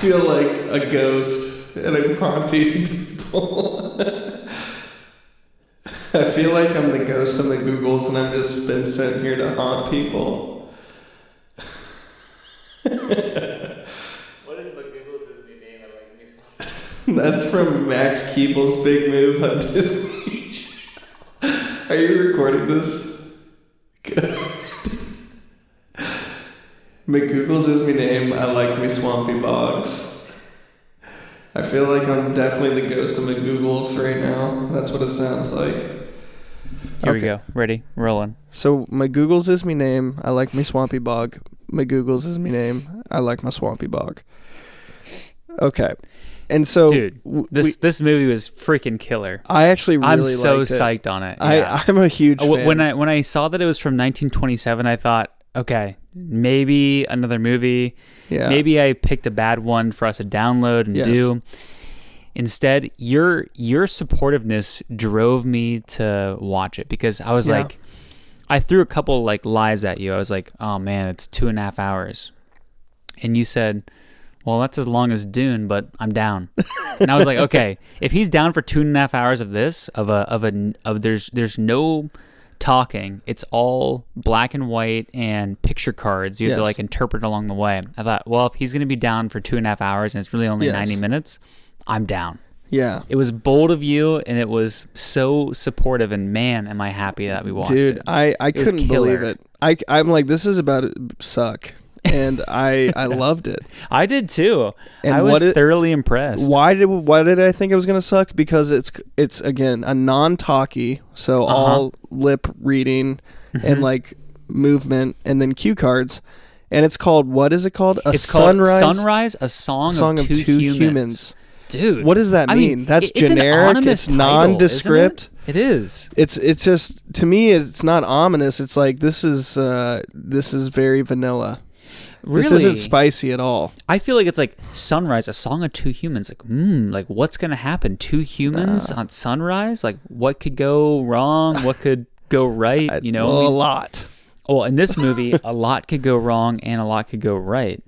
feel like a ghost and I'm haunting people. I feel like I'm the ghost on the Googles and I've just been sent here to haunt people. What is my Googles' new name? I like this one. That's from Max Keeble's big move on Disney. Are you recording this? Good. McGoogles is my name. I like me swampy bogs. I feel like I'm definitely the ghost of McGoogles right now. That's what it sounds like. Here we go. Ready? Rolling. So McGoogles is my name. I like me swampy bog. McGoogles is my name. I like my swampy bog. Okay. And so, dude, this movie was freaking killer. I actually really liked it. I'm so psyched on it. Yeah. I'm a huge fan. When I saw that it was from 1927, I thought, okay, maybe another movie. Yeah. Maybe I picked a bad one for us to download and do. Instead, your supportiveness drove me to watch it because I was like, I threw a couple like lies at you. I was like, oh man, it's 2.5 hours, and you said, well, that's as long as Dune, but I'm down. And I was like, okay, if he's down for 2.5 hours of this, there's no talking, it's all black and white and picture cards. You have to like interpret along the way. I thought, well, if he's going to be down for 2.5 hours and it's really only 90 minutes, I'm down. Yeah. It was bold of you and it was so supportive, and man, am I happy that we watched it. Dude, I couldn't believe it. I'm like, this is about to suck. And I loved it. I did too. And I was thoroughly impressed. Why did I think it was gonna suck? Because it's again a non-talkie, so all lip reading and like movement, and then cue cards, and it's called, what is it called? Sunrise, a song of two humans. Dude, what does that mean? That's generic. It's nondescript. It is. It's just, to me, it's not ominous. It's like this is very vanilla. Really? This isn't spicy at all. I feel like it's like Sunrise, a song of two humans. Like what's going to happen? Two humans on Sunrise? Like, what could go wrong? What could go right? A lot. Well, in this movie, a lot could go wrong and a lot could go right.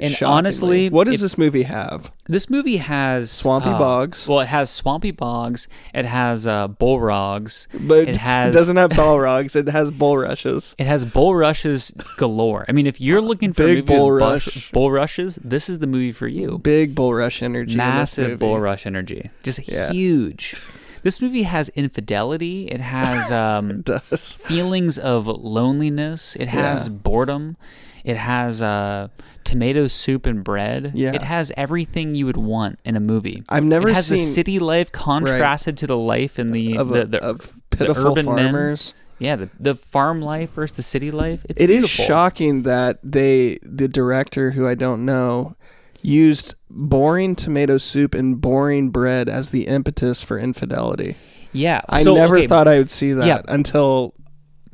And shockingly. Honestly, what does this movie have? This movie has swampy bogs. Well, it has swampy bogs. It has bullrogs. But it doesn't have bullrogs. It has bulrushes. It has bulrushes galore. I mean, if you're looking for big a movie with bulrushes, this is the movie for you. Big bulrush energy. Massive bulrush energy. Just huge. This movie has infidelity. It has feelings of loneliness. It has boredom. It has tomato soup and bread. Yeah. It has everything you would want in a movie. I've never seen... It has the city life contrasted to the life in the pitiful urban farmers. Men. Yeah, the farm life versus the city life. It's beautiful. Is shocking that the director, who I don't know, used boring tomato soup and boring bread as the impetus for infidelity. Yeah. I never thought I would see that until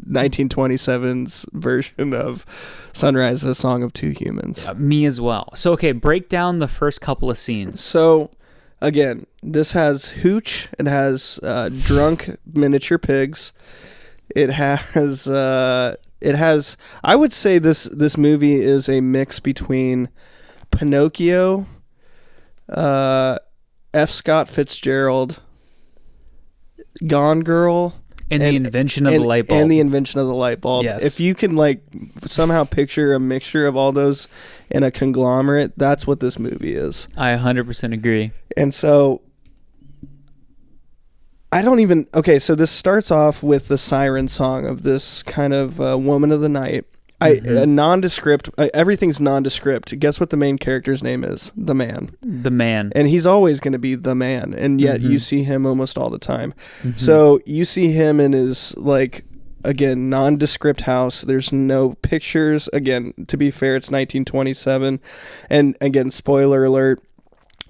1927's version of Sunrise, a song of two humans. Me as well. So, okay, break down the first couple of scenes. So, again, this has hooch. It has drunk miniature pigs. It has... I would say this movie is a mix between Pinocchio, F. Scott Fitzgerald, Gone Girl, and the invention of the light bulb. And the invention of the light bulb. Yes. If you can like somehow picture a mixture of all those in a conglomerate, that's what this movie is. I 100% agree. And so so this starts off with the siren song of this kind of woman of the night. A nondescript. Everything's nondescript. Guess what the main character's name is? The Man. The Man. And he's always going to be the Man, and yet you see him almost all the time. So you see him in his, like, again, nondescript house. There's no pictures. Again, to be fair, it's 1927. And again, spoiler alert,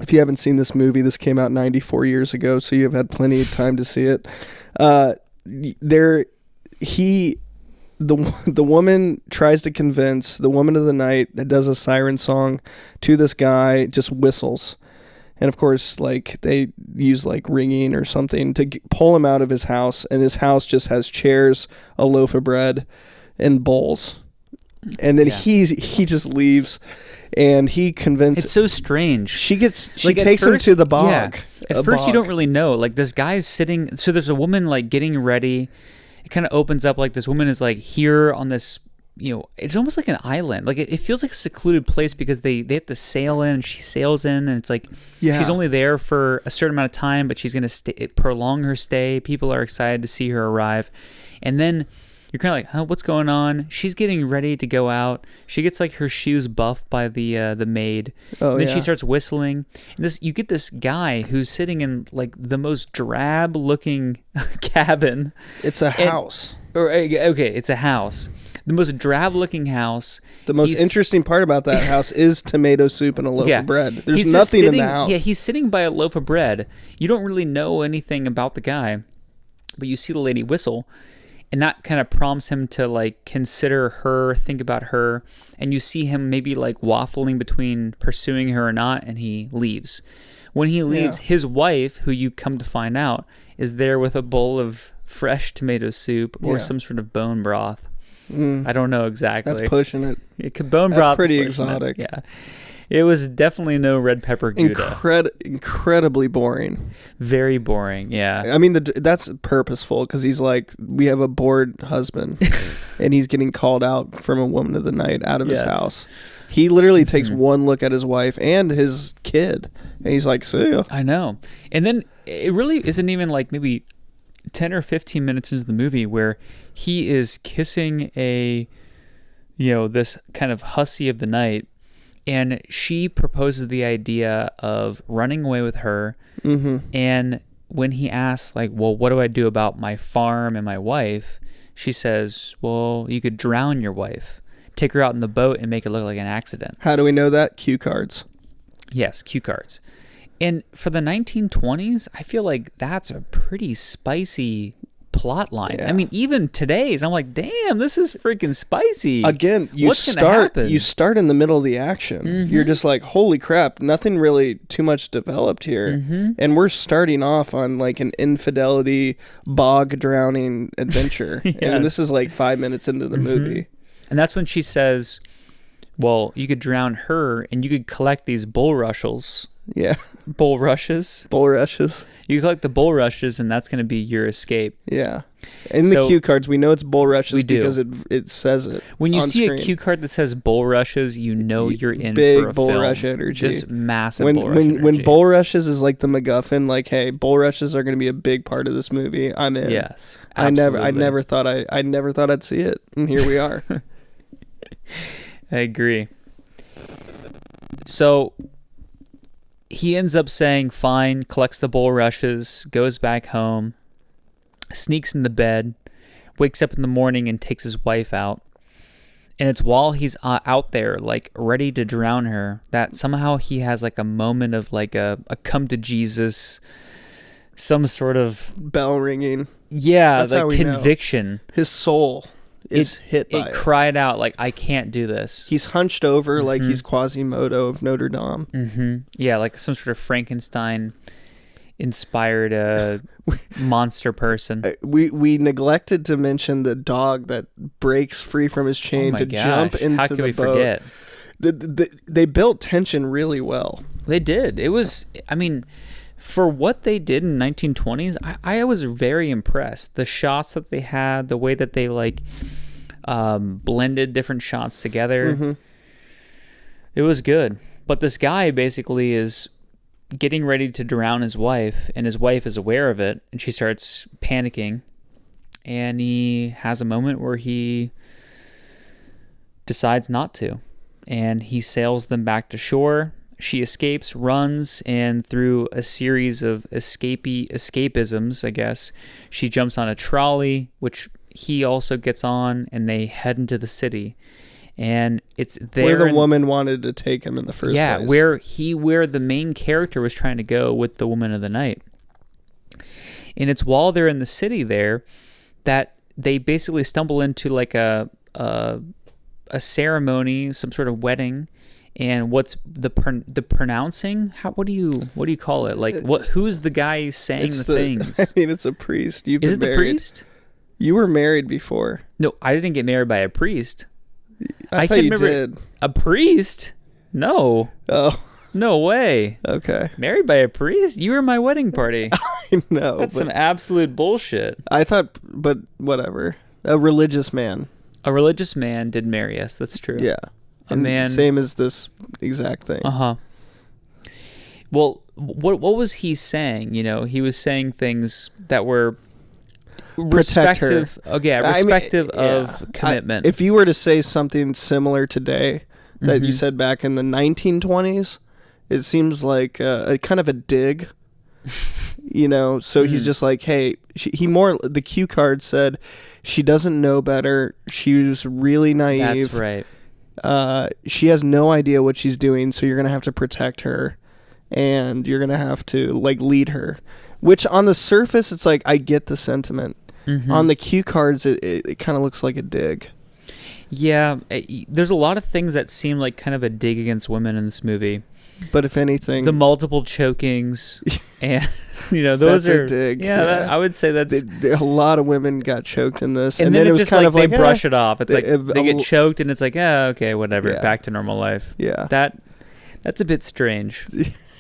if you haven't seen this movie, this came out 94 years ago, so you've had plenty of time to see it. The woman tries to convince the woman of the night that does a siren song to this guy, just whistles. And of course, like, they use like ringing or something to pull him out of his house. And his house just has chairs, a loaf of bread, and bowls. And then he just leaves, and he convinces. It's so strange. She takes him to the bog. Yeah. At first, you don't really know. Like, this guy's sitting. So there's a woman like getting ready. It kind of opens up like this woman is like here on this. It's almost like an island. Like it feels like a secluded place because they have to sail in. And she sails in, and it's like she's only there for a certain amount of time, but she's gonna prolong her stay. People are excited to see her arrive, and then. You're kind of like, huh, what's going on? She's getting ready to go out. She gets like her shoes buffed by the maid. Oh, and then she starts whistling. And you get this guy who's sitting in like the most drab looking cabin. It's a house. It's a house. The most drab looking house. The most interesting part about that house is tomato soup and a loaf of bread. There's nothing in the house. Yeah, he's sitting by a loaf of bread. You don't really know anything about the guy, but you see the lady whistle. And that kind of prompts him to like consider her, think about her, and you see him maybe like waffling between pursuing her or not, and he leaves. When he leaves, his wife, who you come to find out, is there with a bowl of fresh tomato soup or some sort of bone broth. I don't know exactly. That's pushing it. Bone broth. That's pretty exotic. Yeah. It was definitely no red pepper Gouda. Incredibly boring. Very boring, yeah. I mean, that's purposeful because he's like, we have a bored husband, and he's getting called out from a woman of the night out of his house. He literally takes one look at his wife and his kid, and he's like, see ya. I know. And then it really isn't even like maybe 10 or 15 minutes into the movie where he is kissing this kind of hussy of the night. And she proposes the idea of running away with her. Mm-hmm. And when he asks, like, well, what do I do about my farm and my wife? She says, well, you could drown your wife. Take her out in the boat and make it look like an accident. How do we know that? Cue cards. Yes, cue cards. And for the 1920s, I feel like that's a pretty spicy plot line. Yeah. I mean, even today's, I'm like, damn, this is freaking spicy. Again, you start in the middle of the action. Mm-hmm. You're just like, holy crap, nothing really too much developed here. Mm-hmm. And we're starting off on like an infidelity, bog drowning adventure. Yes. And this is like 5 minutes into the movie. And that's when she says, well, you could drown her and you could collect these bulrushes. Yeah. Bulrushes. You collect the bulrushes, and that's going to be your escape. Yeah. In the cue cards, we know it's bulrushes because it says it. When you see a cue card that says bulrushes, you know you're in big for a bulrush film. Energy. Just massive bulrush energy. When bulrushes is like the MacGuffin, like, hey, bulrushes are going to be a big part of this movie. I'm in. Yes. Absolutely. I never thought I'd see it, and here we are. I agree. So he ends up saying fine, collects the bulrushes, goes back home, sneaks in the bed, wakes up in the morning and takes his wife out. And it's while he's out there, like, ready to drown her, that somehow he has, like, a moment of, like, a come to Jesus, some sort of bell ringing. Yeah, like conviction. Know. His soul is hit by it. It cried out, like, I can't do this. He's hunched over like he's Quasimodo of Notre Dame. Mm-hmm. Yeah, like some sort of Frankenstein-inspired monster person. We neglected to mention the dog that breaks free from his chain jump into the boat. How could we forget? They built tension really well. They did. It was, I mean, for what they did in 1920s, I was very impressed. The shots that they had, the way that they like blended different shots together, it was good. But this guy basically is getting ready to drown his wife, and his wife is aware of it, and she starts panicking, and he has a moment where he decides not to, and he sails them back to shore. She escapes, runs, and through a series of escapisms, I guess, she jumps on a trolley, which he also gets on, and they head into the city. And it's there where the woman wanted to take him in the first place. Yeah, where the main character was trying to go with the woman of the night. And it's while they're in the city there that they basically stumble into like a ceremony, some sort of wedding. And what's the pronouncing? What do you call it? Like who's the guy saying the things? I mean, it's a priest. Is it the priest? You were married before. No, I didn't get married by a priest. I can remember a priest. No. Oh. No way. Okay. Married by a priest? You were at my wedding party. I know. That's some absolute bullshit. I thought, but whatever. A religious man. A religious man did marry us. That's true. Yeah. A man. Same as this exact thing. Uh-huh. Well, what was he saying? You know, he was saying things that were respective. Respective of commitment. If you were to say something similar today that you said back in the 1920s, it seems like a kind of a dig. You know, so he's just like, hey, the cue card said she doesn't know better. She was really naive. That's right. She has no idea what she's doing, so you're going to have to protect her. And you're going to have to, like, lead her. Which, on the surface, it's like, I get the sentiment. On the cue cards, it kind of looks like a dig. Yeah. There's a lot of things that seem like kind of a dig against women in this movie. But if anything... The multiple chokings. And, you know, those are... a dig. Yeah, I would say that's... A lot of women got choked in this. And then it was kind of like... They brush it off. It's like, they get choked, and it's like, okay, whatever. Yeah. Back to normal life. Yeah. That's a bit strange.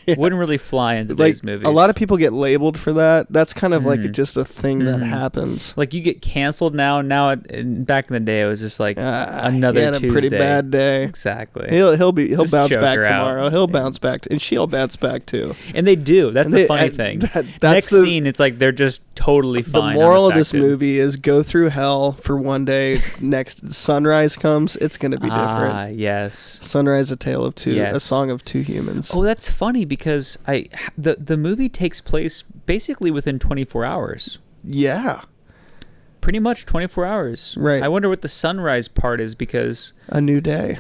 Yeah. Wouldn't really fly in today's movies. A lot of people get labeled for that. That's kind of like just a thing that happens. Like, you get canceled now. Back in the day, it was just like another he had Tuesday. A pretty bad day. Exactly. He'll bounce back tomorrow. He'll bounce back, and she'll bounce back too. And they do. That's the funny thing. Next scene, it's like they're just totally fine. The moral of this movie is go through hell for one day. Next sunrise comes, it's going to be different. Ah, yes. Sunrise, a tale of two, a song of two humans. Oh, that's funny because the movie takes place basically within 24 hours. Yeah. Pretty much 24 hours. Right. I wonder what the sunrise part is because... A new day.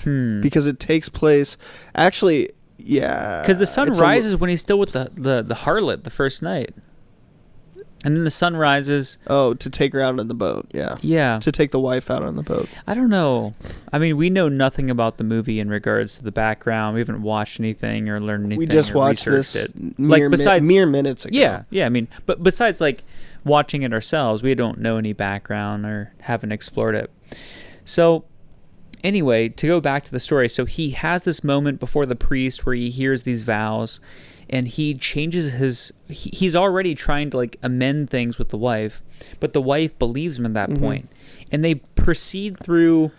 Because it takes place... Actually, yeah. Because the sun rises when he's still with the harlot the first night. And then the sun rises. Oh, to take her out on the boat. Yeah. Yeah. To take the wife out on the boat. I don't know. I mean, we know nothing about the movie in regards to the background. We haven't watched anything or learned anything. We just watched this mere minutes ago. Yeah. Yeah. I mean, but besides like watching it ourselves, we don't know any background or haven't explored it. So anyway, to go back to the story. So he has this moment before the priest where he hears these vows. And he changes he's already trying to like amend things with the wife, but the wife believes him at that point. And they proceed through,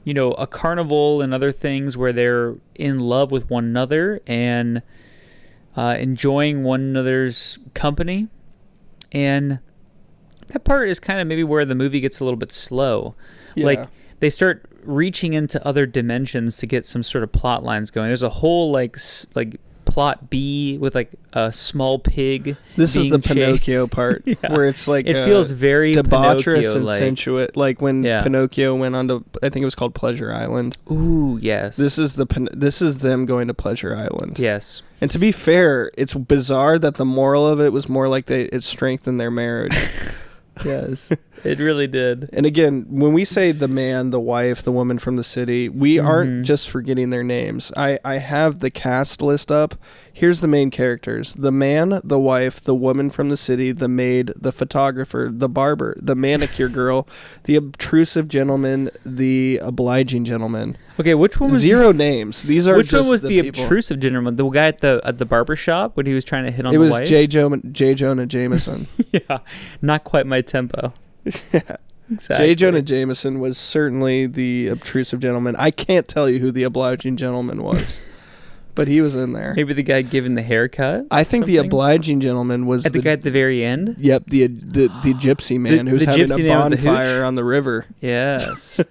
you know, a carnival and other things where they're in love with one another and enjoying one another's company. And that part is kind of maybe where the movie gets a little bit slow. Yeah. Like they start reaching into other dimensions to get some sort of plot lines going. There's a whole like plot B with like a small pig. This is the Pinocchio part where it's like it feels very debaucherous and sensuous, like when Pinocchio went on to, I think it was called Pleasure Island. Ooh, yes. This is them going to Pleasure Island. Yes. And to be fair, it's bizarre that the moral of it was more like it strengthened their marriage. Yes, it really did. And again, when we say the man, the wife, the woman from the city, we aren't just forgetting their names. I have the cast list up. Here's the main characters: the man, the wife, the woman from the city, the maid, the photographer, the barber, the manicure girl, the obtrusive gentleman, the obliging gentleman. Okay, which one was zero names? These are which just one was the people. Obtrusive gentleman? The guy at the barber shop when he was trying to hit on the wife? It was J. Jonah Jameson. Yeah, not quite my tempo. Yeah. Exactly. J. Jonah Jameson was certainly the obtrusive gentleman. I can't tell you who the obliging gentleman was, but he was in there. Maybe the guy giving the haircut? I think the obliging gentleman was the guy at the very end? Yep, the gypsy man who's having a bonfire on the river. Yes.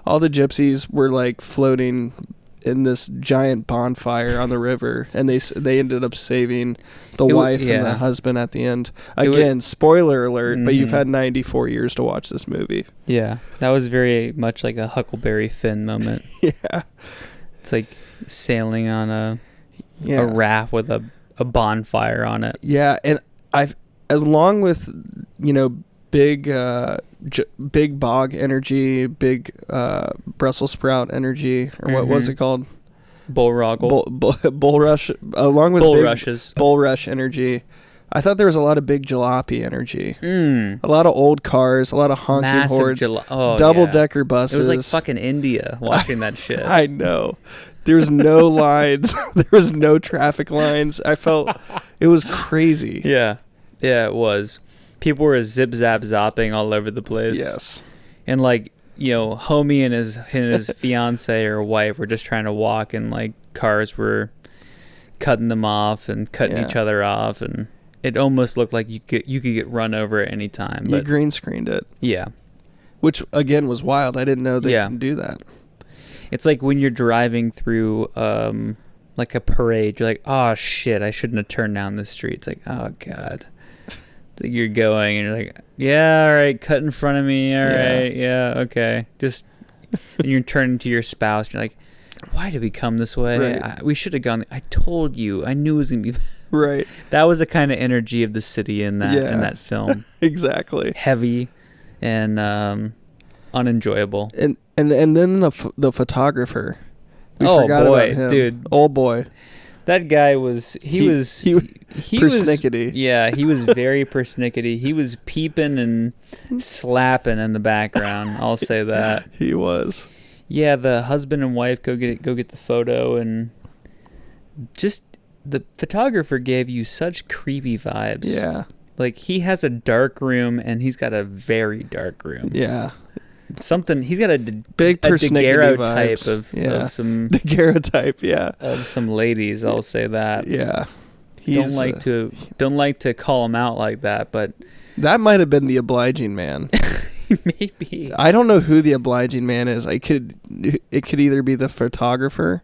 All the gypsies were like floating in this giant bonfire on the river, and they ended up saving the wife and the husband at the end. Again, spoiler alert, but you've had 94 years to watch this movie. Yeah, that was very much like a Huckleberry Finn moment. Yeah. It's like sailing on a raft with a bonfire on it. Yeah, and I've, along with, you know, big bog energy, big Brussels sprout energy, or what was it called? Bulruggle. Bulrush, along with bulrushes. Bulrush energy. I thought there was a lot of big jalopy energy. A lot of old cars, a lot of honking Massive hordes, oh, double-decker buses. It was like fucking India watching that shit. I know. There was no lines. There was no traffic lines. I felt it was crazy. Yeah. Yeah, it was. People were zip-zap-zopping all over the place. Yes. And like, you know, homie and his fiance or wife were just trying to walk, and like cars were cutting them off and cutting each other off, and it almost looked like you could get run over at any time. You green screened it. Yeah. Which, again, was wild. I didn't know they can do that. It's like when you're driving through like a parade, you're like, oh, shit, I shouldn't have turned down this street. It's like, oh, God. Like you're going, and you're like, yeah, all right, cut in front of me. All right, yeah, okay. Just, and you're turning to your spouse, and you're like, why did we come this way? Right. We should have gone. I told you. I knew it was going to be... Right. That was the kind of energy of the city in that film. Exactly. Heavy and unenjoyable. And then the photographer. We forgot boy, about him. dude. Old boy. That guy was he was persnickety. He was very persnickety. He was peeping and slapping in the background. I'll say that. He was. Yeah, the husband and wife go get the photo, and just the photographer gave you such creepy vibes. Yeah. Like he has a dark room, and he's got a very dark room. Yeah. He's got a big daguerreotype of some daguerreotype, of some ladies. I'll say that. Yeah. Don't like to call him out like that, but that might have been the obliging man. Maybe. I don't know who the obliging man is. It could either be the photographer,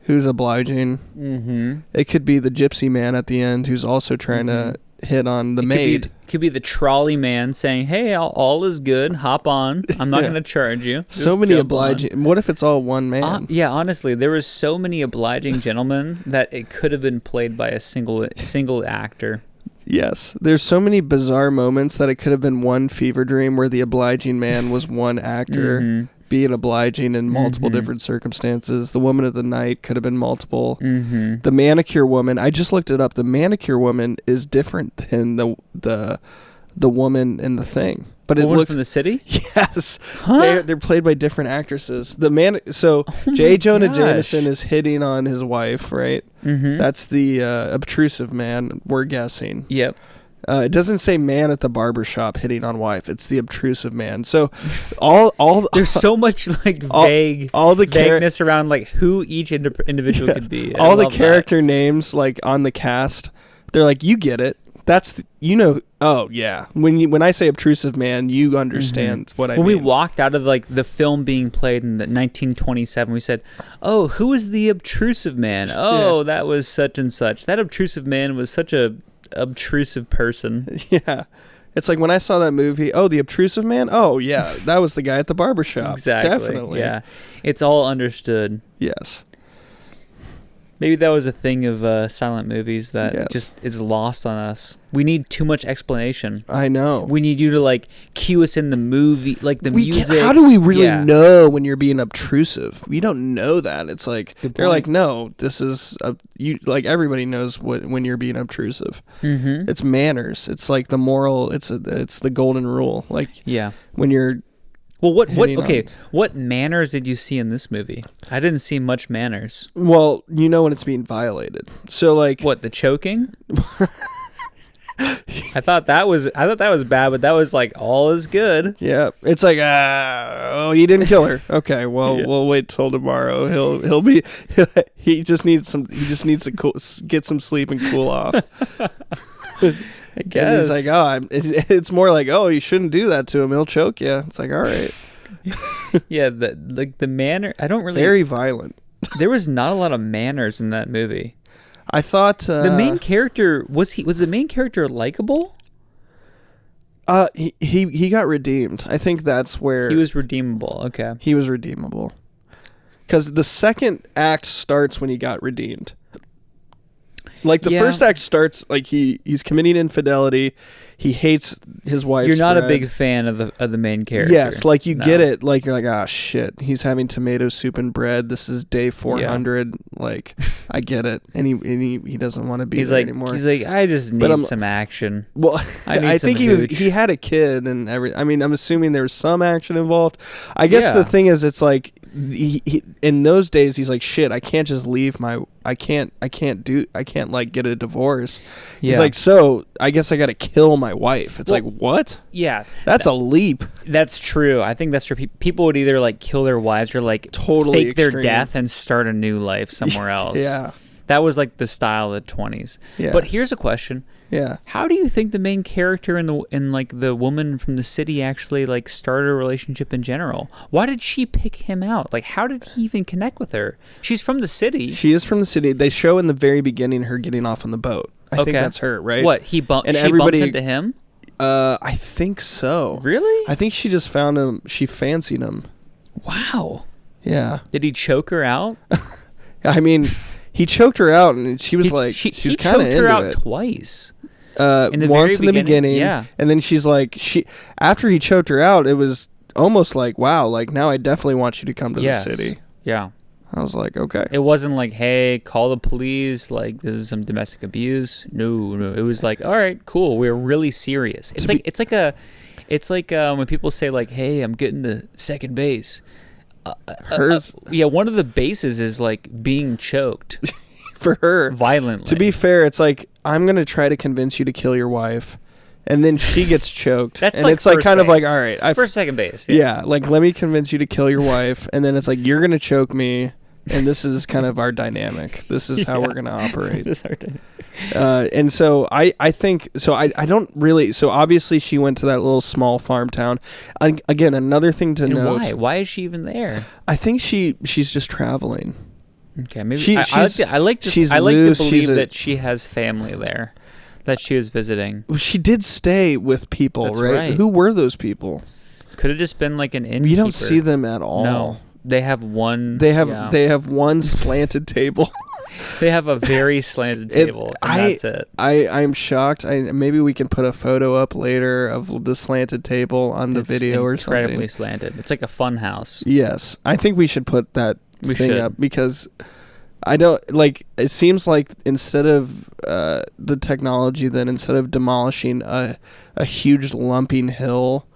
who's obliging. Mm-hmm. It could be the gypsy man at the end, who's also trying to hit on the maid. Could be the trolley man saying, "Hey, all is good. Hop on. I'm not going to charge you." So many obliging. On. What if it's all one man? Yeah, honestly, there was so many obliging gentlemen that it could have been played by a single actor. Yes, there's so many bizarre moments that it could have been one fever dream where the obliging man was one actor. Being obliging in multiple different circumstances. The woman of the night could have been multiple. The manicure woman, I just looked it up. The manicure woman is different than the woman in the thing. But it looks from the city. Yes, they're played by different actresses. J. Jonah Jameson is hitting on his wife, right? That's the obtrusive man. We're guessing. Yep. It doesn't say man at the barbershop hitting on wife. It's the obtrusive man. So all there's so much like vagueness around like who each individual could be. All the character names like on the cast, they're like, you get it. That's oh yeah. When I say obtrusive man, you understand what I mean. When we walked out of like the film being played in 1927, we said, "Oh, who is the obtrusive man? Oh, that was such and such. That obtrusive man was such a obtrusive person." Yeah. It's like when I saw that movie, the obtrusive man? Oh, yeah. That was the guy at the barbershop. Exactly. Definitely. Yeah. It's all understood. Yes. Maybe that was a thing of silent movies that just is lost on us. We need too much explanation. I know. We need you to like cue us in the movie, like the music. How do we really know when you're being obtrusive? We don't know that. It's like they're like, no, this is like everybody knows when you're being obtrusive. It's manners. It's like the moral. It's the golden rule. Like when you're. Well, what manners did you see in this movie? I didn't see much manners. Well, when it's being violated. So like what, the choking? I thought that was bad, but that was like all is good. Yeah, it's like he didn't kill her. Okay, well we'll wait till tomorrow. He just needs to get some sleep and cool off. I guess. And he's like, it's more like, you shouldn't do that to him. He'll choke you. It's like, all right. Yeah, the manner. I don't really. Very violent. There was not a lot of manners in that movie. I thought the main character was the main character likable? He got redeemed. I think that's where he was redeemable. Okay, he was redeemable because the second act starts when he got redeemed. Like the first act starts like he's committing infidelity. He hates his wife's You're not bread. a big fan of the main character. Yes, like you get it. Like you're like, ah, shit. He's having tomato soup and bread. This is day 400. Like I get it. And he doesn't want to be there anymore. He's like, I just need some action. Well, I think he had a kid and I mean, I'm assuming there was some action involved. I guess the thing is, it's like he in those days he's like, shit, I can't just leave I can't like get a divorce. He's like, so I guess I got to kill my wife. It's like, what? Yeah. That's a leap. That's true. I think that's where people would either like kill their wives or like totally fake their death and start a new life somewhere else. Yeah. That was like the style of the 20s. Yeah. But here's a question. Yeah. How do you think the main character and like the woman from the city actually like started a relationship in general? Why did she pick him out? Like, how did he even connect with her? She's from the city. She is from the city. They show in the very beginning her getting off on the boat. I think that's her, right? What? She bumps into him? I think so. Really? I think she just found him. She fancied him. Wow. Yeah. Did he choke her out? I mean, he choked her out, and she was like, she was kind of into it. He choked her out twice. Once in the beginning, and then she's like, after he choked her out, it was almost like, wow, like now I definitely want you to come to the city. Yeah. I was like, okay. It wasn't like, hey, call the police, like this is some domestic abuse. No. It was like, all right, cool, we're really serious. It's like when people say like, hey, I'm getting to second base. One of the bases is like being choked. For her, violently. To be fair, it's like, I'm gonna try to convince you to kill your wife, and then she gets choked. That's and like it's like kind of like, all right, first second base. Yeah, like let me convince you to kill your wife, and then it's like you're gonna choke me, and this is kind of our dynamic. This is how we're gonna operate. This is our dynamic. And so I think so. I don't really. So obviously she went to that little small farm town. Again, another thing to note. Why is she even there? I think she's just traveling. Okay, maybe I like to believe that she has family there, that she was visiting. She did stay with people, That's right? Who were those people? Could have just been like an innkeeper. You don't see them at all. No, they have one. They have one slanted table. They have a very slanted table, and that's it. I'm shocked. Maybe we can put a photo up later of the slanted table on the video or something. Incredibly slanted. It's like a fun house. Yes, I think we should put that thing up because I don't like. It seems like instead of the technology, then instead of demolishing a huge lumping hill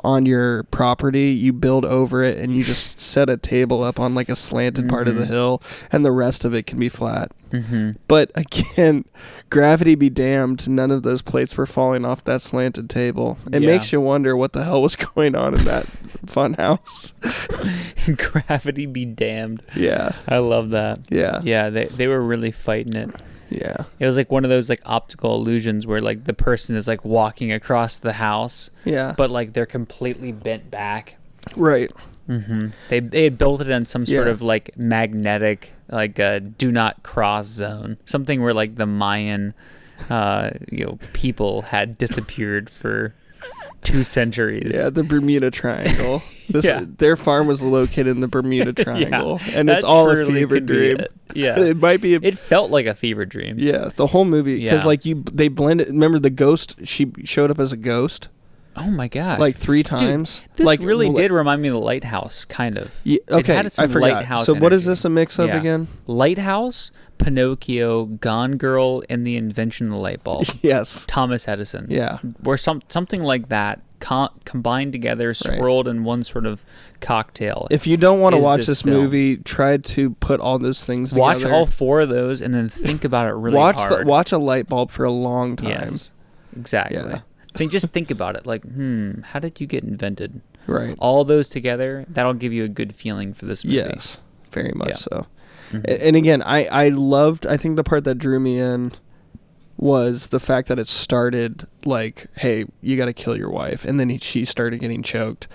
on your property, you build over it and you just set a table up on like a slanted part of the hill, and the rest of it can be flat. But again, gravity be damned, none of those plates were falling off that slanted table. It makes you wonder what the hell was going on in that fun house. Gravity be damned. Yeah, I love that. Yeah, they were really fighting it. Yeah. It was like one of those like optical illusions where like the person is like walking across the house. Yeah. But like they're completely bent back. Right. They had built it in some sort of like magnetic, like do not cross zone. Something where like the Mayan people had disappeared for 2 centuries. Yeah, the Bermuda Triangle. Their farm was located in the Bermuda Triangle, and it's all a fever dream. It might be. It felt like a fever dream. Yeah, the whole movie, because like they blended. Remember the ghost? She showed up as a ghost. Oh my gosh! Like 3 times. Dude, this like really did remind me of the Lighthouse, kind of. Yeah, okay, it had some I forgot. Lighthouse So energy. what is this a mix of again? Lighthouse, Pinocchio, Gone Girl, and the invention of the light bulb. Yes. Thomas Edison. Yeah. Or something like that. Combined together, swirled in one sort of cocktail. If you don't want to watch this movie, try to put all those things together. Watch all 4 of those and then think about it really hard. Watch a light bulb for a long time. Yes, exactly. Yeah. Just think about it. Like, how did you get invented? Right. All those together, that'll give you a good feeling for this movie. Yes, very much so. And again, I think the part that drew me in was the fact that it started like, hey, you got to kill your wife. And then she started getting choked.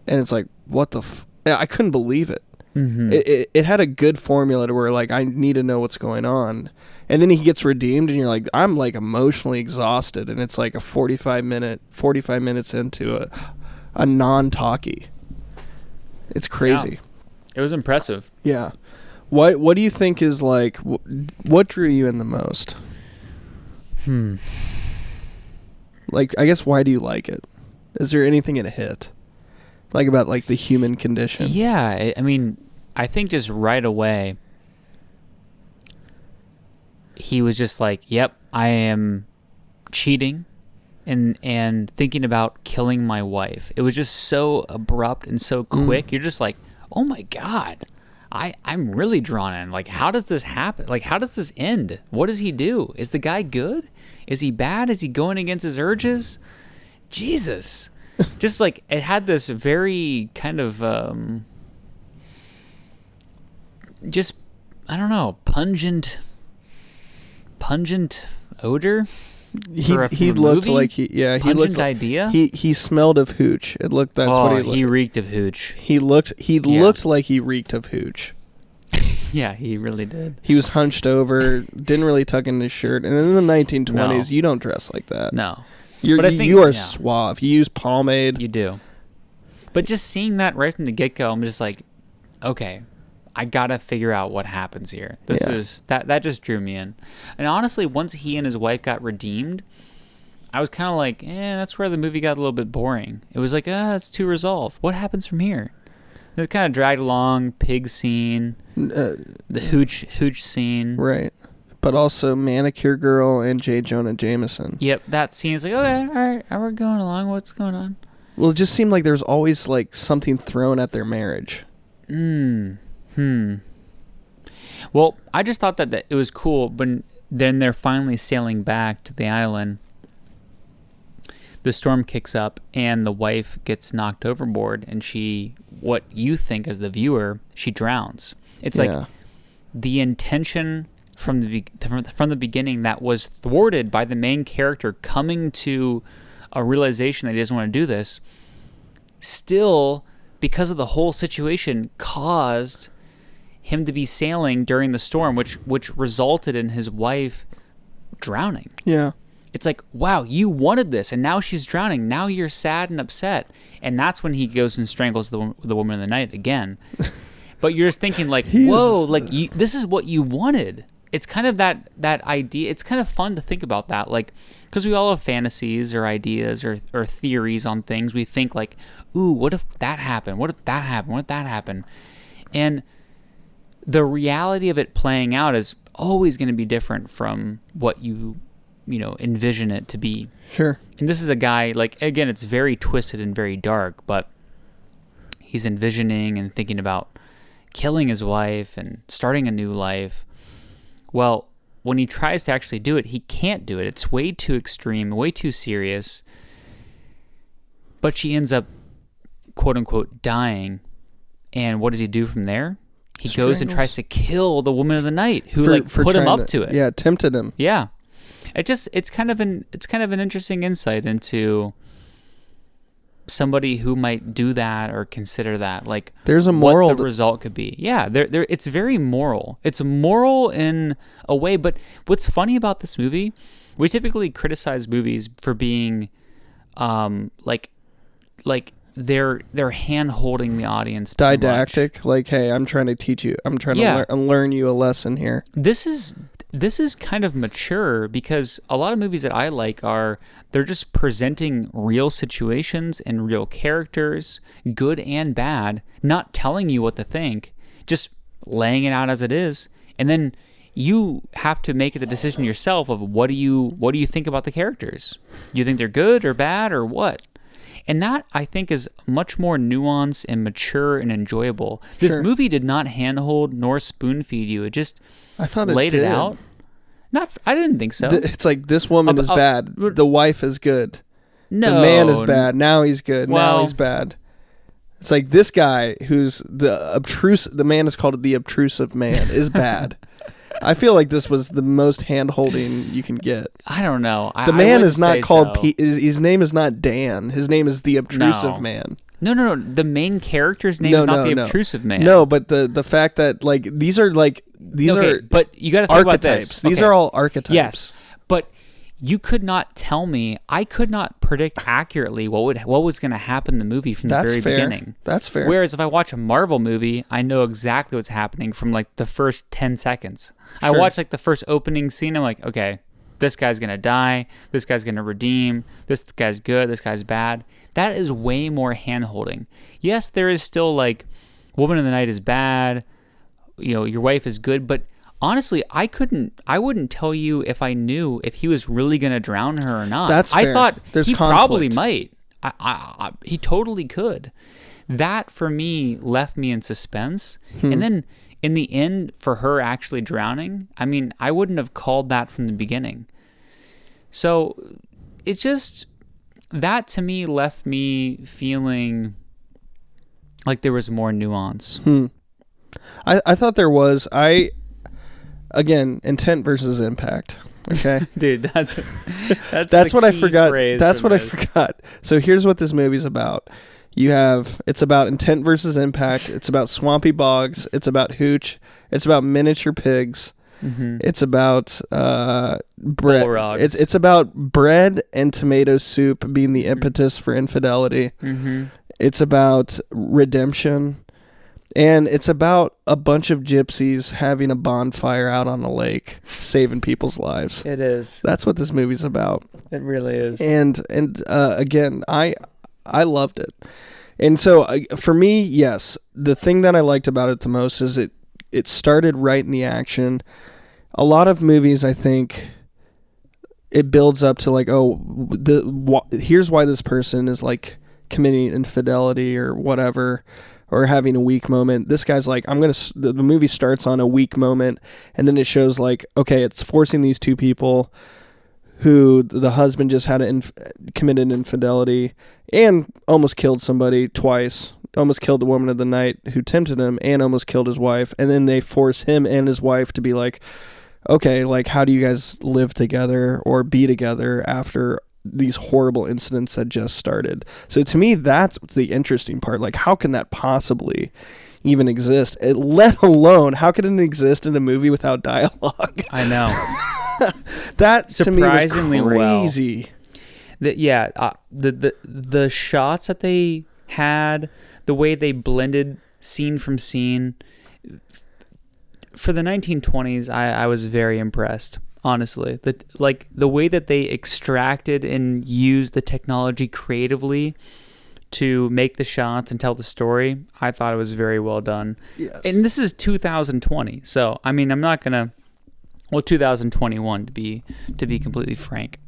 And it's like, what the I couldn't believe it. It had a good formula to where like, I need to know what's going on. And then he gets redeemed and you're like, I'm like emotionally exhausted. And it's like a 45 minutes into a non-talkie. It's crazy. Yeah. It was impressive. Yeah. What do you think is like? What drew you in the most? Like, I guess, why do you like it? Is there anything it hit? Like, about, like, the human condition? Yeah, I mean, I think just right away, he was just like, yep, I am cheating and thinking about killing my wife. It was just so abrupt and so quick. You're just like, oh my God, I'm really drawn in. Like, how does this happen? Like, how does this end? What does he do? Is the guy good? Is he bad? Is he going against his urges? Jesus. Just like, it had this very kind of, just, I don't know, pungent odor. He looked like he looked idea. He smelled of hooch. It looked what he looked. He reeked of hooch. He looked like he reeked of hooch. Yeah, he really did. He was hunched over, didn't really tuck in his shirt, and in the 1920s, you don't dress like that. No, you are suave. You use pomade. You do. But just seeing that right from the get-go, I'm just like, okay, I gotta figure out what happens here. That just drew me in. And honestly, once he and his wife got redeemed, I was kind of like, that's where the movie got a little bit boring. It was like, that's too resolved. What happens from here? It kind of dragged along, pig scene, the hooch scene. Right. But also Manicure Girl and J. Jonah Jameson. Yep, that scene is like, okay, all right, we're going along. What's going on? Well, it just seemed like there was always like something thrown at their marriage. Well, I just thought that it was cool, but then they're finally sailing back to the island. The storm kicks up, and the wife gets knocked overboard, and what you think as the viewer, she drowns. It's like the intention from the beginning that was thwarted by the main character coming to a realization that he doesn't want to do this, still, because of the whole situation, caused him to be sailing during the storm, which resulted in his wife drowning. Yeah. It's like, wow, you wanted this, and now she's drowning. Now you're sad and upset. And that's when he goes and strangles the woman in the night again. But you're just thinking like, whoa, like this is what you wanted. It's kind of that idea. It's kind of fun to think about that, like, because we all have fantasies or ideas or theories on things. We think like, ooh, what if that happened? What if that happened? What if that happened? And the reality of it playing out is always going to be different from what you envision it to be. Sure. And this is a guy, like, again, it's very twisted and very dark, but he's envisioning and thinking about killing his wife and starting a new life. Well, when he tries to actually do it, he can't do it. It's way too extreme, way too serious. But she ends up, quote unquote, dying. And what does he do from there? He goes and tries to kill the woman of the night who put him up to it. Yeah, tempted him. Yeah. It's kind of an interesting insight into somebody who might do that or consider that, like, there's a moral what the result could be. Yeah, there it's very moral. It's moral in a way, but what's funny about this movie, we typically criticize movies for being like they're hand-holding the audience too didactic, much. Like, hey, I'm trying to teach you. I'm trying to learn you a lesson here. This is kind of mature, because a lot of movies that I like they're just presenting real situations and real characters, good and bad, not telling you what to think, just laying it out as it is, and then you have to make the decision yourself of what do you think about the characters? Do you think they're good or bad or what? And that, I think, is much more nuanced and mature and enjoyable. This movie did not handhold nor spoon feed you. It just laid it out. I didn't think so. It's like, this woman is bad. The wife is good. No. The man is bad. Now he's good. Now he's bad. It's like, this guy who's the man is called the obtrusive man, is bad. I feel like this was the most hand-holding you can get. I don't know. The man is not called... his name is not Dan. His name is the obtrusive man. No. The main character's name is not the obtrusive man. No, but the fact that, like, these are but you got to think archetypes. about this. These are all archetypes. Yes, but you could not tell me. I could not predict accurately what was going to happen in the movie from the very beginning. That's fair. Whereas if I watch a Marvel movie, I know exactly what's happening from like the first 10 seconds. Sure. I watch like the first opening scene. I'm like, okay, this guy's going to die. This guy's going to redeem. This guy's good. This guy's bad. That is way more hand-holding. Yes, there is still like Woman in the Night is bad. Your wife is good, but honestly, I wouldn't tell you if I knew if he was really going to drown her or not. That's fair. I thought There's he conflict. Probably might. He totally could. That, for me, left me in suspense. And then, in the end, for her actually drowning, I mean, I wouldn't have called that from the beginning. So, it's just, that to me left me feeling like there was more nuance. I thought there was. Again, intent versus impact. Okay, dude, that's what I forgot. That's what I forgot. So here's what this movie's about. It's about intent versus impact. It's about swampy bogs. It's about hooch. It's about miniature pigs. Mm-hmm. It's about bread. It's about bread and tomato soup being the impetus for infidelity. Mm-hmm. It's about redemption. And it's about a bunch of gypsies having a bonfire out on a lake, saving people's lives. It is. That's what this movie's about. It really is. And again, I loved it. And so for me, yes, the thing that I liked about it the most is it started right in the action. A lot of movies, I think, it builds up to like, here's why this person is like committing infidelity or whatever, or having a weak moment. This guy's like, the movie starts on a weak moment, and then it shows like, okay, it's forcing these two people who the husband just had committed infidelity and almost killed somebody twice, almost killed the woman of the night who tempted him, and almost killed his wife. And then they force him and his wife to be like, okay, like, how do you guys live together or be together after these horrible incidents that just started? So to me, that's the interesting part. Like, how can that possibly even exist? Let alone, how can it exist in a movie without dialogue? I know. That surprisingly to me was crazy. The shots that they had, the way they blended scene from scene. For the 1920s, I was very impressed. Honestly, the way that they extracted and used the technology creatively to make the shots and tell the story, I thought it was very well done. Yes. And this is 2020, so I mean, I'm not gonna. Well, 2021 to be completely frank.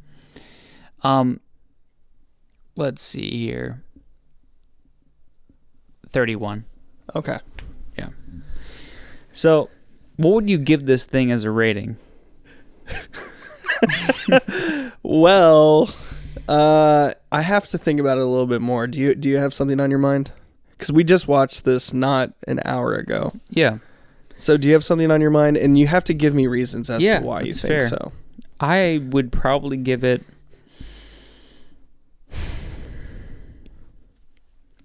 Let's see here. 31. Okay. Yeah. So, what would you give this thing as a rating? Well, I have to think about it a little bit more. Do you have something on your mind? Because we just watched this not an hour ago. Yeah. So do you have something on your mind? And you have to give me reasons as to why you think so. I would probably give it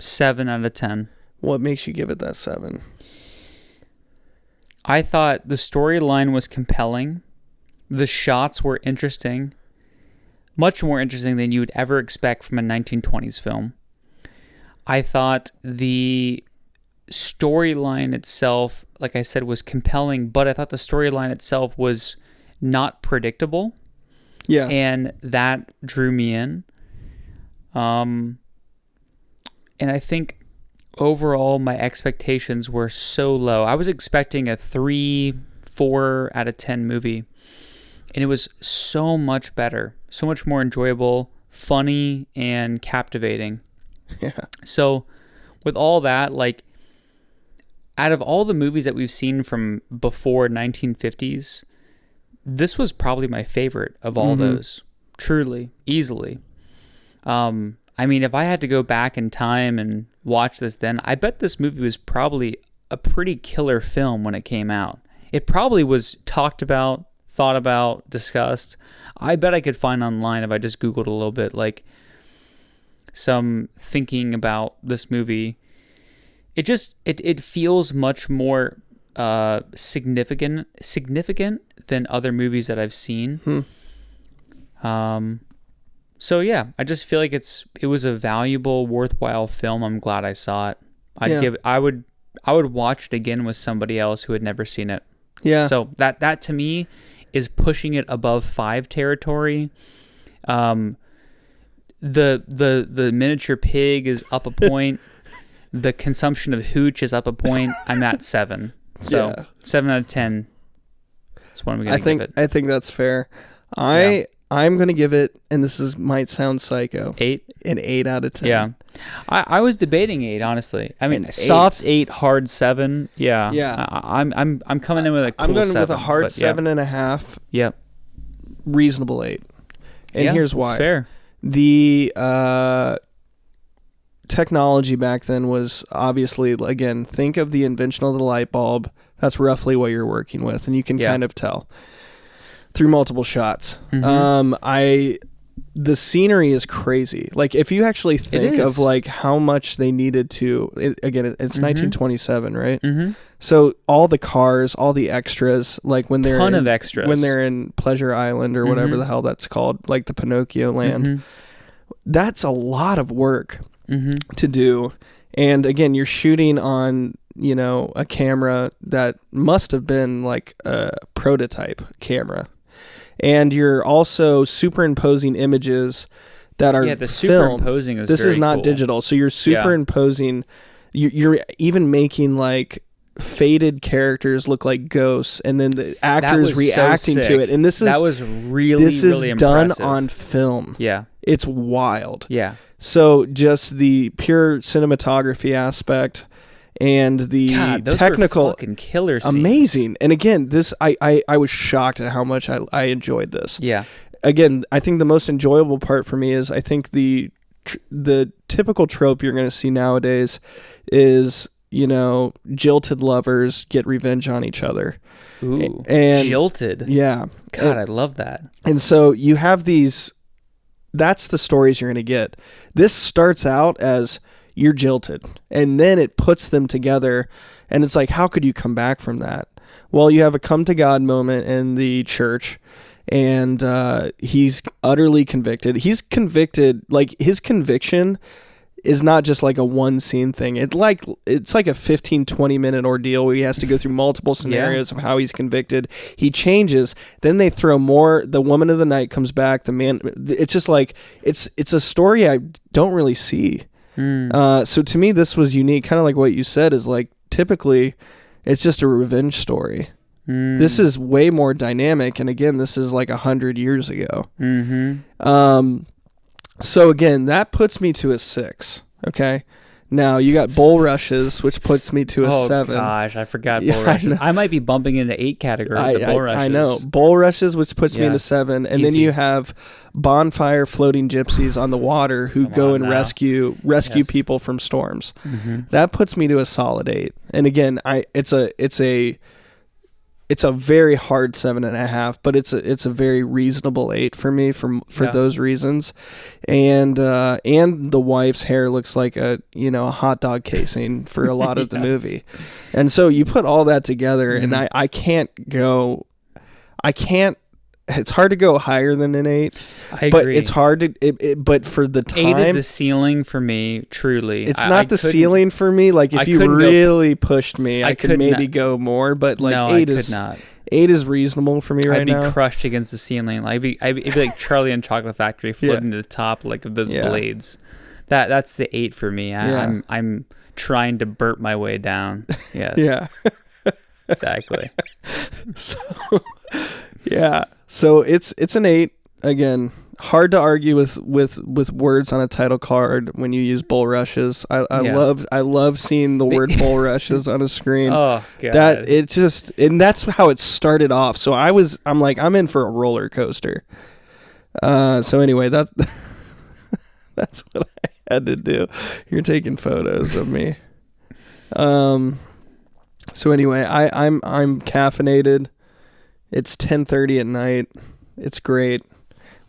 7 out of 10. What makes you give it that 7? I thought the storyline was compelling. The shots were interesting. Much more interesting than you would ever expect from a 1920s film. I thought the storyline itself, like I said, was compelling, but I thought the storyline itself was not predictable. Yeah. And that drew me in. And I think overall my expectations were so low. I was expecting a 3-4 out of 10 movie. And it was so much better, so much more enjoyable, funny, and captivating. Yeah. So with all that, like, out of all the movies that we've seen from before 1950s, this was probably my favorite of all those. Truly, easily. I mean, if I had to go back in time and watch this then, I bet this movie was probably a pretty killer film when it came out. It probably was talked about, thought about, discussed. I bet I could find online, if I just Googled a little bit, like some thinking about this movie. It feels much more significant than other movies that I've seen. So yeah, I just feel like it was a valuable, worthwhile film. I'm glad I saw it. I would watch it again with somebody else who had never seen it. Yeah. So that to me is pushing it above 5 territory. The miniature pig is up a point. The consumption of hooch is up a point. I'm at 7. So 7 out of 10. That's what I'm going to give it. I think that's fair. I'm going to give it, and might sound psycho, 8? An 8 out of 10. Yeah. I was debating 8, honestly. I mean, soft 8, hard 7. Yeah. Yeah. I'm coming in with a cool 7. I'm going with a hard 7.5. Yep. Reasonable 8. And here's why. That's fair. The technology back then was obviously, again, think of the invention of the light bulb. That's roughly what you're working with, and you can kind of tell through multiple shots. The scenery is crazy. Like, if you actually think of like how much they needed to, it's 1927, right? So all the cars, all the extras, like when they're of extras when they're in Pleasure Island or whatever the hell that's called, like the Pinocchio land. That's a lot of work to do. And again, you're shooting on, a camera that must have been like a prototype camera. And you're also superimposing images that are the superimposing is this very is not cool. digital. So you're superimposing, you're even making like faded characters look like ghosts, and then the actors reacting to it. And that was really done impressive. on film. Yeah. It's wild. Yeah. So just the pure cinematography aspect and the technical, were fucking killer scenes. Amazing. And again, this I was shocked at how much I enjoyed this. Yeah. Again, I think the most enjoyable part for me is I think the typical trope you're going to see nowadays is, jilted lovers get revenge on each other. Ooh, and jilted. Yeah. God, I love that. And so you have these. That's the stories you're going to get. This starts out as you're jilted, and then it puts them together, and it's like, how could you come back from that? Well, you have a come to God moment in the church, and he's utterly convicted. He's convicted, like his conviction is not just like a one scene thing. It's like a 15-20 minute ordeal where he has to go through multiple scenarios of how he's convicted. He changes. Then they throw more. The woman of the night comes back. The man. It's just like it's a story I don't really see. So to me, this was unique. Kind of like what you said is like typically it's just a revenge story. This is way more dynamic. And again, this is like 100 years ago. So again, that puts me to a 6. Okay. Now you got bulrushes, which puts me to a 7. Oh gosh, I forgot bulrushes. I might be bumping into 8 category with the bulrushes. I know. Bulrushes, which puts me into 7. And then you have bonfire floating gypsies on the water who go and rescue people from storms. That puts me to a solid 8. And again, it's a very hard 7.5, but it's a very reasonable 8 for me for those reasons. And the wife's hair looks like a hot dog casing for a lot of the movie. And so you put all that together, and I can't, it's hard to go higher than an 8. I agree. But it's hard to, but for the time. 8 is the ceiling for me, truly. It's not the ceiling for me. Like, if you really pushed me, I could maybe go more, but like no, 8 I is could not. 8 is reasonable for me right now. I'd be crushed against the ceiling. I'd be like Charlie and Chocolate Factory floating to the top like of those blades. That's the 8 for me. I'm trying to burp my way down. Yes. Yeah. Exactly. So it's an 8. Again, hard to argue with words on a title card when you use bulrushes. I love seeing the word bulrushes on a screen. Oh god. And that's how it started off. So I'm in for a roller coaster. So anyway, that's what I had to do. You're taking photos of me. So anyway, I'm caffeinated. It's 10:30 at night. It's great.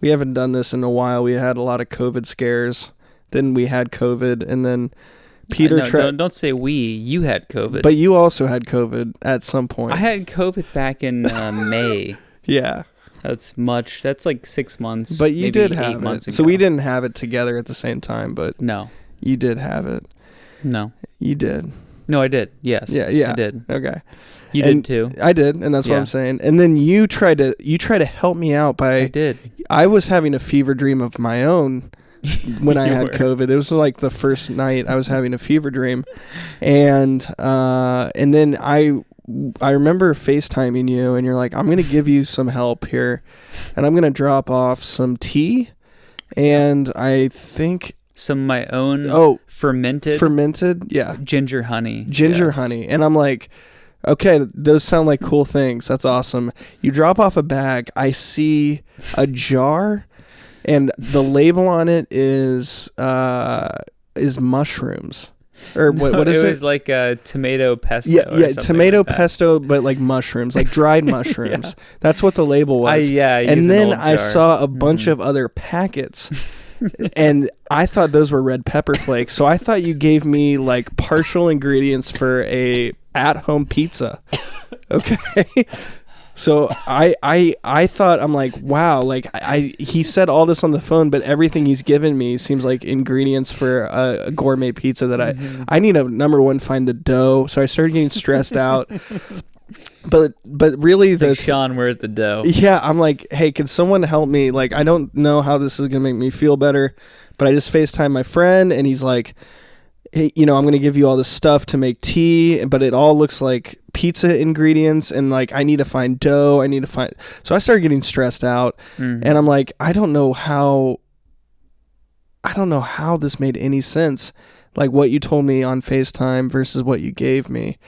We haven't done this in a while. We had a lot of COVID scares. Then we had COVID, and then Peter. Don't say we. You had COVID. But you also had COVID at some point. I had COVID back in May. Yeah. That's much. That's like 6 months. But you maybe did 8 have months it. ago. So we didn't have it together at the same time, but no, you did have it. No, you did. No, I did. Yes. Yeah, I did. Okay. You did too. I did, and that's what I'm saying. And then you tried to help me out by. I did. I was having a fever dream of my own when I had COVID. It was like the first night I was having a fever dream, and then I remember FaceTiming you, and you're like, I'm gonna give you some help here, and I'm gonna drop off some tea, and I think some of my own fermented ginger honey. Honey. And I'm like, okay, those sound like cool things. That's awesome. You drop off a bag. I see a jar, and the label on it is mushrooms. Or what is it? It was like a tomato pesto. Yeah, tomato pesto, but like mushrooms, like dried mushrooms. That's what the label was. And then I saw a bunch of other packets. And I thought those were red pepper flakes. So I thought you gave me like partial ingredients for a at-home pizza. Okay. So I thought, I'm like, wow, like he said all this on the phone, but everything he's given me seems like ingredients for a gourmet pizza that I need to, number one, find the dough. So I started getting stressed out. But really, Sean, where's the dough? Yeah, I'm like, hey, can someone help me? Like, I don't know how this is gonna make me feel better, but I just FaceTime my friend, and he's like, hey, I'm gonna give you all this stuff to make tea, but it all looks like pizza ingredients, and like I need to find dough. So I started getting stressed out, and I'm like, I don't know how this made any sense, like what you told me on FaceTime versus what you gave me.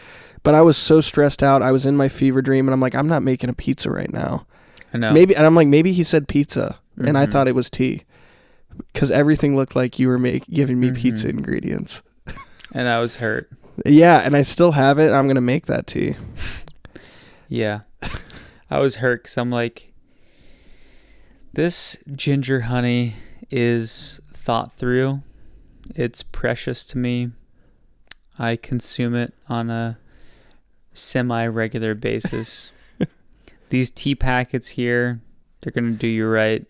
But I was so stressed out. I was in my fever dream, and I'm like, I'm not making a pizza right now. I know. Maybe he said pizza, and I thought it was tea, because everything looked like you were giving me pizza ingredients. And I was hurt. Yeah, and I still have it. I'm gonna make that tea. Yeah, I was hurt because I'm like, this ginger honey is thought through. It's precious to me. I consume it on a semi-regular basis. These tea packets here, they're gonna do you right.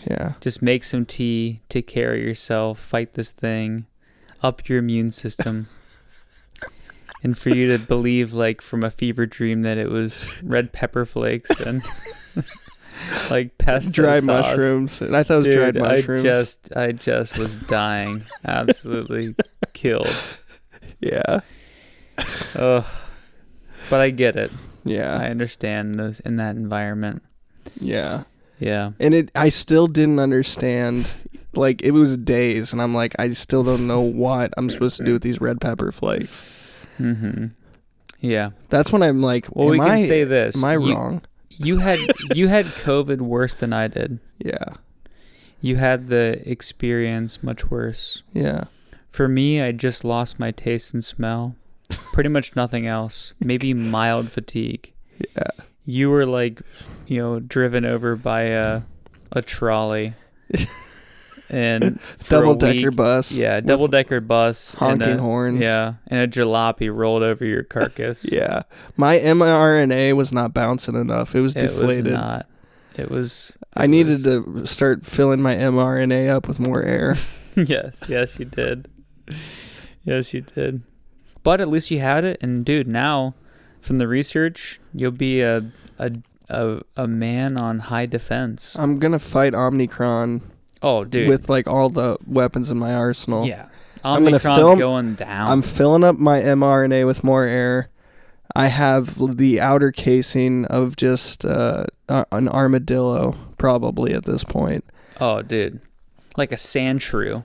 Yeah. Just make some tea, take care of yourself, fight this thing, up your immune system. And for you to believe, like, from a fever dream that it was red pepper flakes and like pesto dried sauce. Mushrooms. And I thought it was dried mushrooms. I just was dying. Absolutely killed. Yeah. Ugh. But I get it. Yeah. I understand those in that environment. Yeah. Yeah. And I still didn't understand. Like, it was days, and I'm like, I still don't know what I'm supposed to do with these red pepper flakes. Yeah. That's when I'm like, well, we can say this. Am I wrong? You had COVID worse than I did. Yeah. You had the experience much worse. Yeah. For me, I just lost my taste and smell. Pretty much nothing else. Maybe mild fatigue. Yeah. You were like, driven over by a trolley. And double-decker bus. Yeah, double-decker bus. Honking horns. Yeah, and a jalopy rolled over your carcass. Yeah. My mRNA was not bouncing enough. It was deflated. It was not. It was... I needed to start filling my mRNA up with more air. Yes, you did. Yes, you did. But at least you had it, and dude, now from the research, you'll be a man on high defense. I'm gonna fight Omicron. Oh, dude, with like all the weapons in my arsenal. Yeah, Omicron's going down. I'm filling up my mRNA with more air. I have the outer casing of just an armadillo, probably at this point. Oh, dude, like a sand shrew.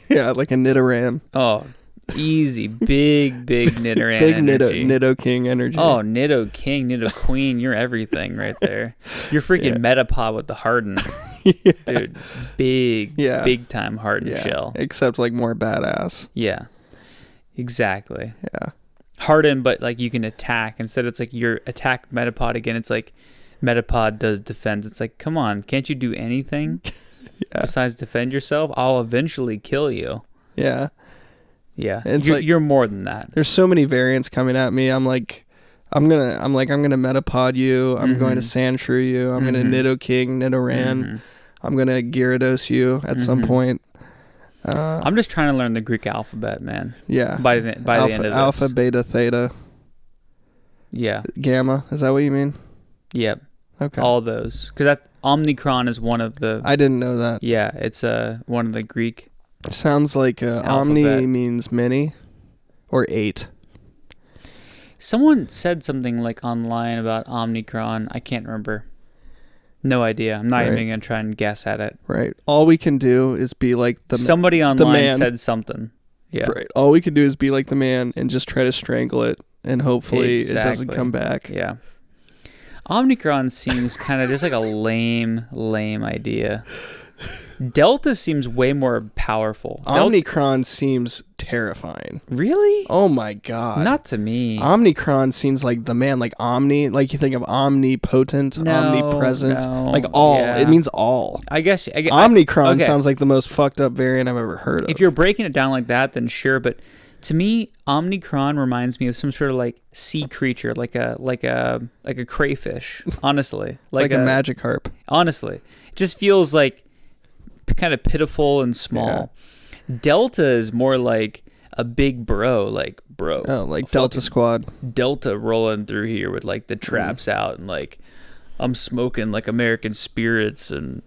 Yeah, like a Nidoran. Oh. Easy, big Nidoran big energy. Nido King energy. Oh, Nido King, Nido Queen, you're everything right there. You're freaking Metapod with the harden. Yeah. Dude, big time hardened shell. Except like more badass. Yeah, exactly. Yeah. Hardened, but like you can attack. Instead it's like your attack Metapod again. It's like Metapod does defense. It's like, come on, can't you do anything besides defend yourself? I'll eventually kill you. Yeah. Yeah, you're more than that. There's so many variants coming at me. I'm like, I'm gonna metapod you. I'm going to sandshrew you. I'm gonna Nido King, Nidoran. I'm gonna Gyarados you at some point. I'm just trying to learn the Greek alphabet, man. Yeah. By the end of this. Alpha, beta, theta. Yeah. Gamma. Is that what you mean? Yep. Okay. All those, because that's Omnicron is one of the. I didn't know that. Yeah, it's one of the Greek. Sounds like omni means many, or 8. Someone said something like online about Omnicron. I can't remember. No idea. I'm not even going to try and guess at it. Right. All we can do is be like somebody online said something. Yeah. Right. All we can do is be like the man and just try to strangle it, and hopefully it doesn't come back. Yeah. Omnicron seems kind of just like a lame idea. Delta seems way more powerful. Omnicron seems terrifying. Really? Oh my god. Not to me. Omnicron seems like the man, like omni, like you think of omnipotent, omnipresent, like all. Yeah. It means all. I guess Omnicron sounds like the most fucked up variant I've ever heard of. If you're breaking it down like that, then sure, but to me, Omnicron reminds me of some sort of like sea creature, like a crayfish. Honestly, like a Magikarp. Honestly, it just feels like kind of pitiful and small. Yeah. Delta is more like a big bro, like bro. Oh, like Delta Squad. Delta rolling through here with like the traps out and like I'm smoking like American spirits and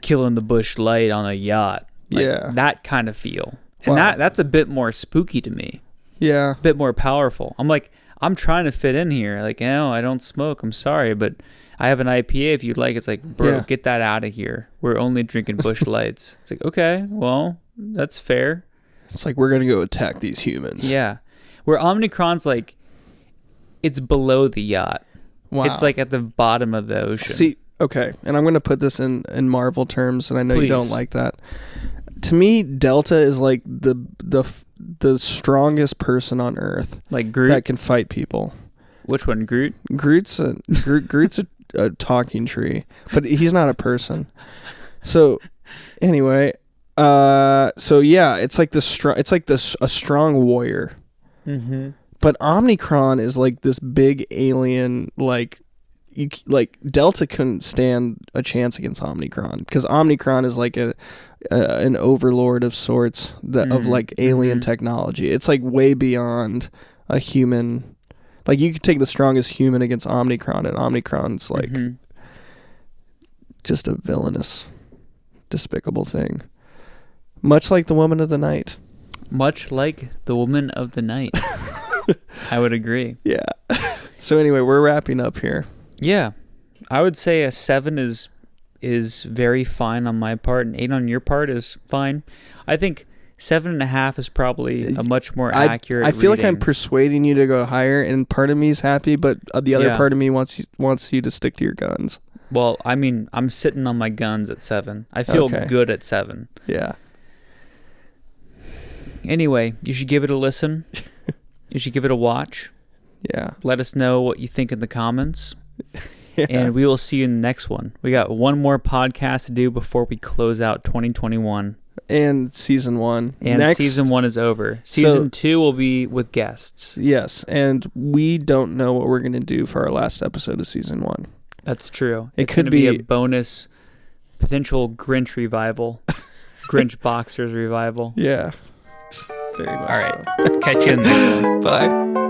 killing the bush light on a yacht. Like, that kind of feel. And that's a bit more spooky to me. Yeah. A bit more powerful. I'm like, I'm trying to fit in here. Like, I don't smoke. I'm sorry, but I have an IPA if you'd like. It's like, bro, get that out of here. We're only drinking Busch Lights. It's like, okay, well, that's fair. It's like, we're going to go attack these humans. Yeah. Where Omnicron's like, it's below the yacht. Wow. It's like at the bottom of the ocean. See, okay, and I'm going to put this in Marvel terms, and I know you don't like that. To me, Delta is like the strongest person on Earth. Like Groot? That can fight people. Which one, Groot? Groot's a talking tree, but he's not a person. So, anyway, it's like a strong warrior. Mm-hmm. But Omnicron is like this big alien, like Delta couldn't stand a chance against Omnicron, because Omnicron is like an overlord of sorts of like alien technology. It's like way beyond a human. Like, you could take the strongest human against Omnicron, and Omnicron's like just a villainous, despicable thing. Much like the Woman of the Night. Much like the Woman of the Night. I would agree. Yeah. So anyway, we're wrapping up here. Yeah. I would say a 7 is very fine on my part, and 8 on your part is fine. I think 7.5 is probably a much more accurate. I feel like I'm persuading you to go higher, and part of me is happy, but the other part of me wants you to stick to your guns. Well, I mean, I'm sitting on my guns at 7. I feel good at 7. Yeah. Anyway, you should give it a listen. You should give it a watch. Yeah. Let us know what you think in the comments. Yeah. And we will see you in the next one. We got one more podcast to do before we close out 2021. And season 1. And season 1 is over. Season 2 will be with guests. Yes, and we don't know what we're going to do for our last episode of season 1. That's true. It's going to be a bonus potential Grinch revival. Grinch Boxers revival. Yeah. Very much. All right. So. Catch you in the next one. Bye.